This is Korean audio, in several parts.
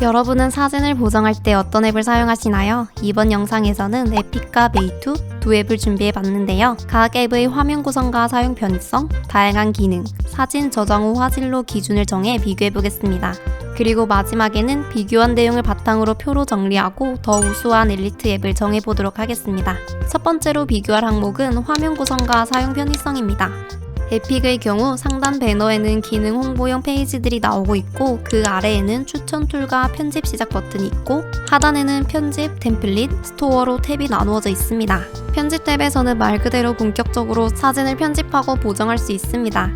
여러분은 사진을 보정할 때 어떤 앱을 사용하시나요? 이번 영상에서는 에픽과 메이투 두 앱을 준비해봤는데요. 각 앱의 화면 구성과 사용 편의성, 다양한 기능, 사진 저장 후 화질로 기준을 정해 비교해보겠습니다. 그리고 마지막에는 비교한 내용을 바탕으로 표로 정리하고 더 우수한 엘리트 앱을 정해보도록 하겠습니다. 첫 번째로 비교할 항목은 화면 구성과 사용 편의성입니다. 에픽의 경우 상단 배너에는 기능 홍보용 페이지들이 나오고 있고 그 아래에는 추천 툴과 편집 시작 버튼이 있고 하단에는 편집, 템플릿, 스토어로 탭이 나누어져 있습니다. 편집 탭에서는 말 그대로 본격적으로 사진을 편집하고 보정할 수 있습니다.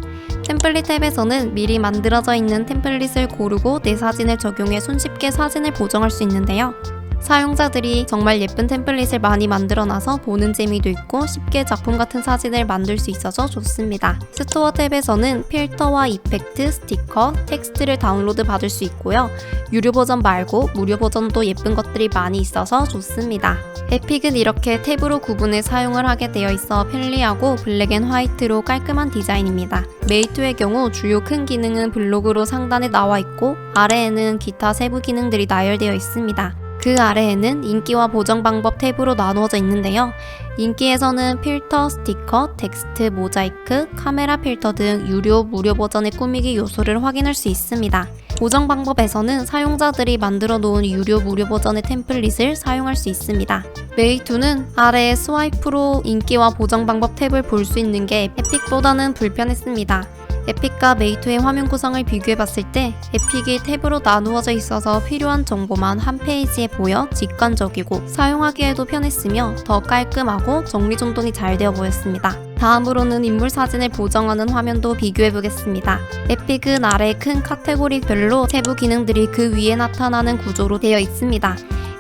템플릿 탭에서는 미리 만들어져 있는 템플릿을 고르고 내 사진을 적용해 손쉽게 사진을 보정할 수 있는데요. 사용자들이 정말 예쁜 템플릿을 많이 만들어놔서 보는 재미도 있고 쉽게 작품 같은 사진을 만들 수 있어서 좋습니다. 스토어 탭에서는 필터와 이펙트, 스티커, 텍스트를 다운로드 받을 수 있고요. 유료 버전 말고 무료 버전도 예쁜 것들이 많이 있어서 좋습니다. 에픽은 이렇게 탭으로 구분해 사용을 하게 되어 있어 편리하고 블랙 앤 화이트로 깔끔한 디자인입니다. 메이투의 경우 주요 큰 기능은 블록으로 상단에 나와 있고 아래에는 기타 세부 기능들이 나열되어 있습니다. 그 아래에는 인기와 보정 방법 탭으로 나누어져 있는데요. 인기에서는 필터, 스티커, 텍스트, 모자이크, 카메라 필터 등 유료, 무료 버전의 꾸미기 요소를 확인할 수 있습니다. 보정 방법에서는 사용자들이 만들어 놓은 유료, 무료 버전의 템플릿을 사용할 수 있습니다. 메이투는 아래에 스와이프로 인기와 보정 방법 탭을 볼 수 있는 게 에픽보다는 불편했습니다. 에픽과 메이투의 화면 구성을 비교해봤을 때 에픽이 탭으로 나누어져 있어서 필요한 정보만 한 페이지에 보여 직관적이고 사용하기에도 편했으며 더 깔끔하고 정리정돈이 잘 되어 보였습니다. 다음으로는 인물 사진을 보정하는 화면도 비교해보겠습니다. 에픽은 아래 큰 카테고리별로 세부 기능들이 그 위에 나타나는 구조로 되어 있습니다.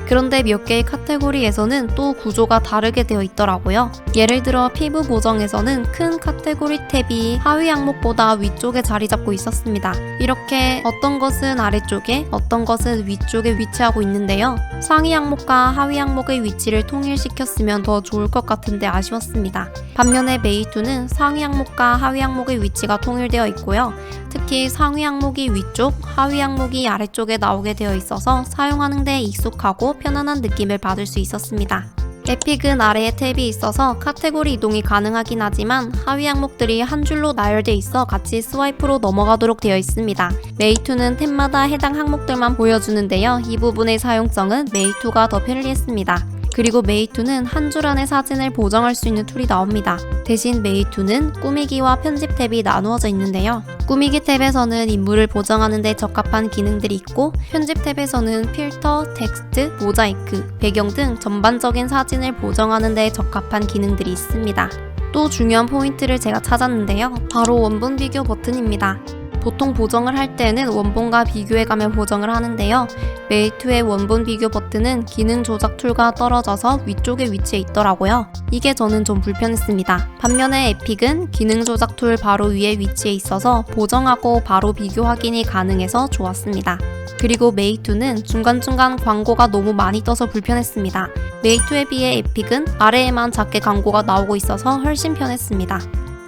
그런데 몇 개의 카테고리에서는 또 구조가 다르게 되어 있더라고요. 예를 들어 피부 보정에서는 큰 카테고리 탭이 하위 항목보다 위쪽에 자리 잡고 있었습니다. 이렇게 어떤 것은 아래쪽에 어떤 것은 위쪽에 위치하고 있는데요. 상위 항목과 하위 항목의 위치를 통일시켰으면 더 좋을 것 같은데 아쉬웠습니다. 반면에 메이투는 상위 항목과 하위 항목의 위치가 통일되어 있고요. 특히 상위 항목이 위쪽, 하위 항목이 아래쪽에 나오게 되어 있어서 사용하는 데 익숙하고 편안한 느낌을 받을 수 있었습니다. 에픽은 아래에 탭이 있어서 카테고리 이동이 가능하긴 하지만 하위 항목들이 한 줄로 나열돼 있어 같이 스와이프로 넘어가도록 되어 있습니다. 메이투는 탭마다 해당 항목들만 보여주는데요. 이 부분의 사용성은 메이투가 더 편리했습니다. 그리고 메이투는 한 줄 안에 사진을 보정할 수 있는 툴이 나옵니다. 대신 메이투는 꾸미기와 편집 탭이 나누어져 있는데요. 꾸미기 탭에서는 인물을 보정하는 데 적합한 기능들이 있고 편집 탭에서는 필터, 텍스트, 모자이크, 배경 등 전반적인 사진을 보정하는 데 적합한 기능들이 있습니다. 또 중요한 포인트를 제가 찾았는데요. 바로 원본 비교 버튼입니다. 보통 보정을 할 때는 원본과 비교해가며 보정을 하는데요. 메이투의 원본 비교 버튼은 기능 조작 툴과 떨어져서 위쪽에 위치해 있더라고요. 이게 저는 좀 불편했습니다. 반면에 에픽은 기능 조작 툴 바로 위에 위치해 있어서 보정하고 바로 비교 확인이 가능해서 좋았습니다. 그리고 메이투는 중간중간 광고가 너무 많이 떠서 불편했습니다. 메이투에 비해 에픽은 아래에만 작게 광고가 나오고 있어서 훨씬 편했습니다.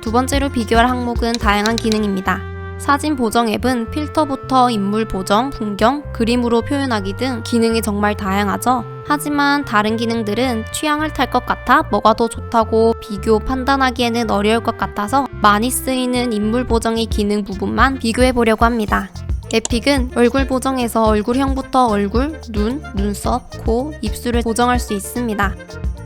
두 번째로 비교할 항목은 다양한 기능입니다. 사진 보정 앱은 필터부터 인물 보정, 풍경, 그림으로 표현하기 등 기능이 정말 다양하죠. 하지만 다른 기능들은 취향을 탈 것 같아 뭐가 더 좋다고 비교 판단하기에는 어려울 것 같아서 많이 쓰이는 인물 보정의 기능 부분만 비교해 보려고 합니다. 에픽은 얼굴 보정에서 얼굴형부터 얼굴, 눈, 눈썹, 코, 입술을 보정할 수 있습니다.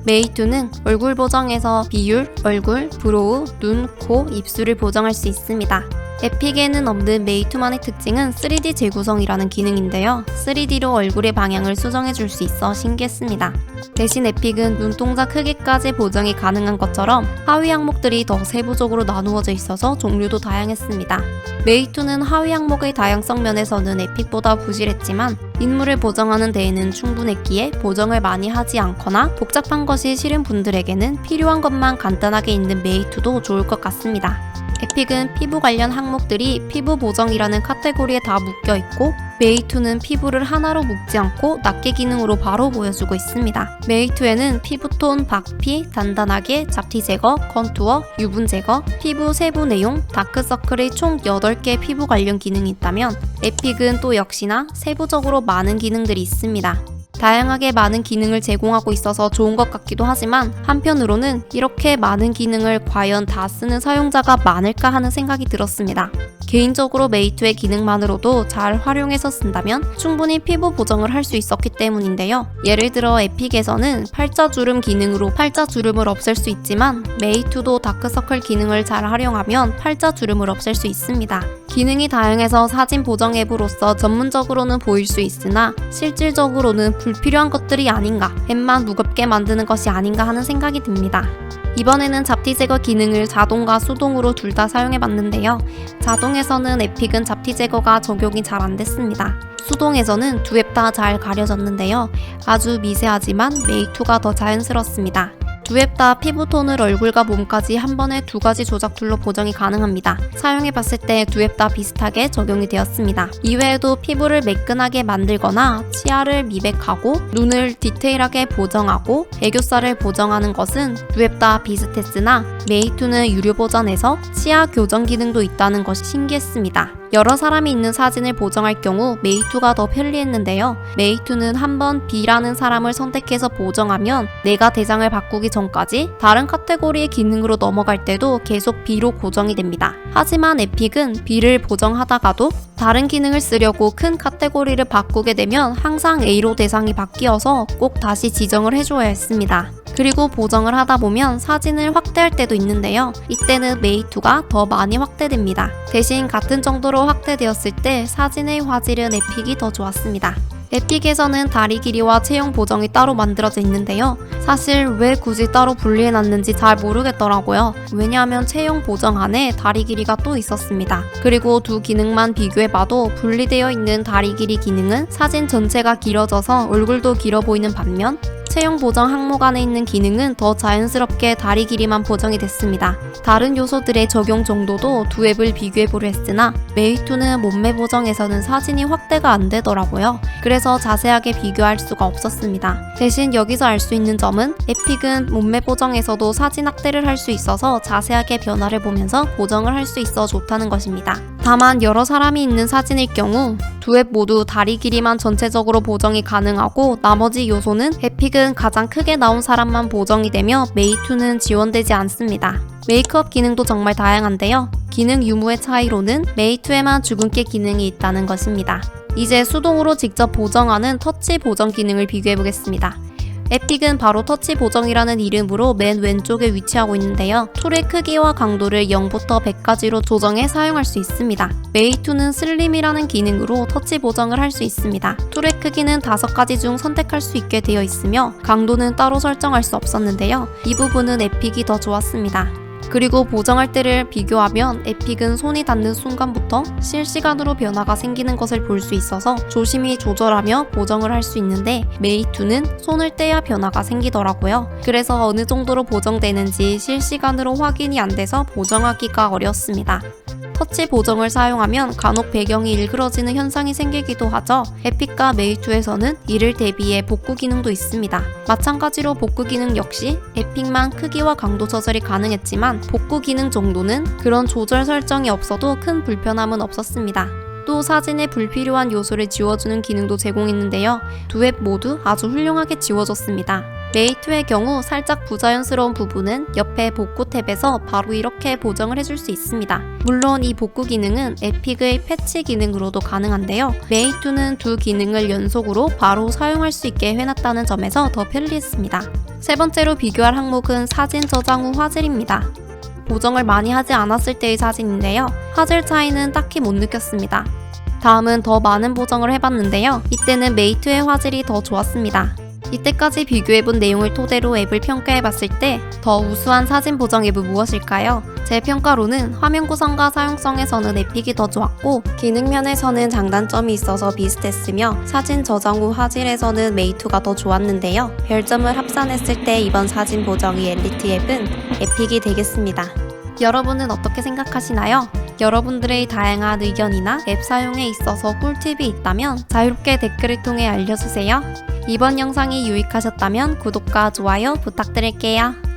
메이투는 얼굴 보정에서 비율, 얼굴, 브로우, 눈, 코, 입술을 보정할 수 있습니다. 에픽에는 없는 메이투만의 특징은 3D 재구성이라는 기능인데요. 3D로 얼굴의 방향을 수정해 줄 수 있어 신기했습니다. 대신 에픽은 눈동자 크기까지 보정이 가능한 것처럼 하위 항목들이 더 세부적으로 나누어져 있어서 종류도 다양했습니다. 메이투는 하위 항목의 다양성 면에서는 에픽보다 부실했지만 인물을 보정하는 데에는 충분했기에 보정을 많이 하지 않거나 복잡한 것이 싫은 분들에게는 필요한 것만 간단하게 있는 메이투도 좋을 것 같습니다. 에픽은 피부 관련 항목들이 피부 보정이라는 카테고리에 다 묶여 있고 메이2는 피부를 하나로 묶지 않고 낱개 기능으로 바로 보여주고 있습니다. 메이2에는 피부톤, 박피, 단단하게, 잡티 제거, 컨투어, 유분 제거, 피부 세부 내용, 다크서클의 총 8개 피부 관련 기능이 있다면 에픽은 또 역시나 세부적으로 많은 기능들이 있습니다. 다양하게 많은 기능을 제공하고 있어서 좋은 것 같기도 하지만 한편으로는 이렇게 많은 기능을 과연 다 쓰는 사용자가 많을까 하는 생각이 들었습니다. 개인적으로 메이2의 기능만으로도 잘 활용해서 쓴다면 충분히 피부 보정을 할 수 있었기 때문인데요. 예를 들어 에픽에서는 팔자주름 기능으로 팔자주름을 없앨 수 있지만 메이2도 다크서클 기능을 잘 활용하면 팔자주름을 없앨 수 있습니다. 기능이 다양해서 사진 보정 앱으로서 전문적으로는 보일 수 있으나 실질적으로는 불필요한 것들이 아닌가, 앱만 무겁게 만드는 것이 아닌가 하는 생각이 듭니다. 이번에는 잡티 제거 기능을 자동과 수동으로 둘 다 사용해봤는데요. 자동에서는 에픽은 잡티 제거가 적용이 잘 안됐습니다. 수동에서는 두 앱 다 잘 가려졌는데요. 아주 미세하지만 메이2가 더 자연스럽습니다. 두 앱 다 피부톤을 얼굴과 몸까지 한 번에 2가지 조작 툴로 보정이 가능합니다. 사용해봤을 때 두 앱 다 비슷하게 적용이 되었습니다. 이외에도 피부를 매끈하게 만들거나 치아를 미백하고 눈을 디테일하게 보정하고 애교살을 보정하는 것은 두 앱 다 비슷했으나 메이2는 유료 버전에서 치아 교정 기능도 있다는 것이 신기했습니다. 여러 사람이 있는 사진을 보정할 경우 메이2가 더 편리했는데요. 메이2는 한번 B라는 사람을 선택해서 보정하면 내가 대상을 바꾸기 전까지 다른 카테고리의 기능으로 넘어갈 때도 계속 B로 고정이 됩니다. 하지만 에픽은 B를 보정하다가도 다른 기능을 쓰려고 큰 카테고리를 바꾸게 되면 항상 A로 대상이 바뀌어서 꼭 다시 지정을 해줘야 했습니다. 그리고 보정을 하다 보면 사진을 확대할 때도 있는데요. 이때는 메이2가 더 많이 확대됩니다. 대신 같은 정도로 확대되었을 때 사진의 화질은 에픽이 더 좋았습니다. 에픽에서는 다리 길이와 체형 보정이 따로 만들어져 있는데요. 사실 왜 굳이 따로 분리해놨는지 잘 모르겠더라고요. 왜냐하면 체형 보정 안에 다리 길이가 또 있었습니다. 그리고 두 기능만 비교해봐도 분리되어 있는 다리 길이 기능은 사진 전체가 길어져서 얼굴도 길어 보이는 반면 체형 보정 항목 안에 있는 기능은 더 자연스럽게 다리 길이만 보정이 됐습니다. 다른 요소들의 적용 정도도 두 앱을 비교해보려 했으나 메이2는 몸매 보정에서는 사진이 확대가 안 되더라고요. 그래서 자세하게 비교할 수가 없었습니다. 대신 여기서 알 수 있는 점은 에픽은 몸매 보정에서도 사진 확대를 할 수 있어서 자세하게 변화를 보면서 보정을 할 수 있어 좋다는 것입니다. 다만 여러 사람이 있는 사진일 경우 두 앱 모두 다리 길이만 전체적으로 보정이 가능하고 나머지 요소는 에픽은 가장 크게 나온 사람만 보정이 되며 메이2는 지원되지 않습니다. 메이크업 기능도 정말 다양한데요. 기능 유무의 차이로는 메이2에만 주근깨 기능이 있다는 것입니다. 이제 수동으로 직접 보정하는 터치 보정 기능을 비교해보겠습니다. 에픽은 바로 터치 보정이라는 이름으로 맨 왼쪽에 위치하고 있는데요. 툴의 크기와 강도를 0부터 100까지로 조정해 사용할 수 있습니다. 메이2는 슬림이라는 기능으로 터치 보정을 할 수 있습니다. 툴의 크기는 5가지 중 선택할 수 있게 되어 있으며 강도는 따로 설정할 수 없었는데요. 이 부분은 에픽이 더 좋았습니다. 그리고 보정할 때를 비교하면 에픽은 손이 닿는 순간부터 실시간으로 변화가 생기는 것을 볼 수 있어서 조심히 조절하며 보정을 할 수 있는데 메이2는 손을 떼야 변화가 생기더라고요. 그래서 어느 정도로 보정되는지 실시간으로 확인이 안 돼서 보정하기가 어려웠습니다. 터치 보정을 사용하면 간혹 배경이 일그러지는 현상이 생기기도 하죠. 에픽과 메이2에서는 이를 대비해 복구 기능도 있습니다. 마찬가지로 복구 기능 역시 에픽만 크기와 강도 조절이 가능했지만 복구 기능 정도는 그런 조절 설정이 없어도 큰 불편함은 없었습니다. 또 사진에 불필요한 요소를 지워주는 기능도 제공했는데요. 두 앱 모두 아주 훌륭하게 지워졌습니다. 메이2의 경우 살짝 부자연스러운 부분은 옆에 복구 탭에서 바로 이렇게 보정을 해줄 수 있습니다. 물론 이 복구 기능은 에픽의 패치 기능으로도 가능한데요. 메이2는 두 기능을 연속으로 바로 사용할 수 있게 해놨다는 점에서 더 편리했습니다. 세 번째로 비교할 항목은 사진 저장 후 화질입니다. 보정을 많이 하지 않았을 때의 사진인데요. 화질 차이는 딱히 못 느꼈습니다. 다음은 더 많은 보정을 해봤는데요. 이때는 메이2의 화질이 더 좋았습니다. 이때까지 비교해본 내용을 토대로 앱을 평가해봤을 때 더 우수한 사진 보정 앱은 무엇일까요? 제 평가로는 화면 구성과 사용성에서는 에픽이 더 좋았고 기능 면에서는 장단점이 있어서 비슷했으며 사진 저장 후 화질에서는 메이2가 더 좋았는데요. 별점을 합산했을 때 이번 사진 보정 위 엘리트 앱은 에픽이 되겠습니다. 여러분은 어떻게 생각하시나요? 여러분들의 다양한 의견이나 앱 사용에 있어서 꿀팁이 있다면 자유롭게 댓글을 통해 알려주세요. 이번 영상이 유익하셨다면 구독과 좋아요 부탁드릴게요.